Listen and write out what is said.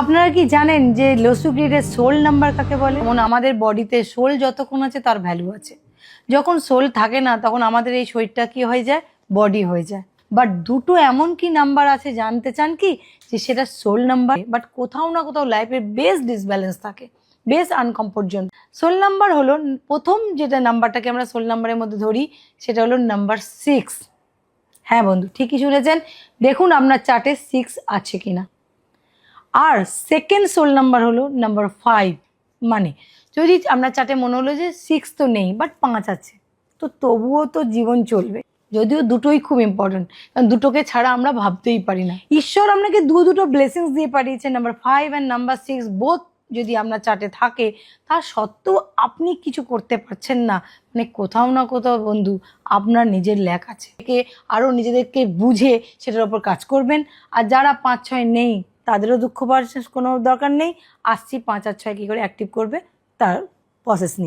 আপনারা কি জানেন যে লসুগ্রিডের সোল নাম্বার কাকে বলে? যেমন আমাদের বডিতে সোল যতক্ষণ আছে তার ভ্যালু আছে, যখন সোল থাকে না তখন আমাদের এই শরীরটা কি হয়ে যায়, বডি হয়ে যায়। বাট দুটো এমন কি নাম্বার আছে জানতে চান কি, যে সেটা সোল নাম্বার, বাট কোথাও না কোথাও লাইফের বেশ ডিসব্যালেন্স থাকে, বেশ আনকমফোর্ট জোন। সোল নাম্বার হলো প্রথম যেটা নাম্বারটাকে আমরা সোল নাম্বারের মধ্যে ধরি, সেটা হলো নাম্বার 6। হ্যাঁ বন্ধু, ঠিকই শুনেছেন, দেখুন আপনার চার্টে 6 আছে কিনা। আর সেকেন্ড সোল নাম্বার হলো নাম্বার 5। মানে যদি আপনার চার্টে মনে হলো যে 6 তো নেই বাট 5 আছে, তো তবুও তো জীবন চলবে। যদিও দুটোই খুব ইম্পর্টেন্ট, কারণ দুটোকে ছাড়া আমরা ভাবতেই পারি না। ঈশ্বর আপনাকে দুটো ব্লেসিংস দিয়ে পাঠিয়েছে, নাম্বার 5 অ্যান্ড নাম্বার 6 বোথ যদি আপনার চার্টে থাকে, তা সত্ত্বেও আপনি কিছু করতে পারছেন না, মানে কোথাও না কোথাও বন্ধু আপনার নিজের ল্যাক আছে। আরও নিজেদেরকে বুঝে সেটার ওপর কাজ করবেন। আর যারা 5-6 নেই তাদেরও দুঃখ পাওয়ার কোনো দরকার নেই। আসছি 5 আর 6 কী করে অ্যাক্টিভ করবে তার প্রসেস নিয়ে।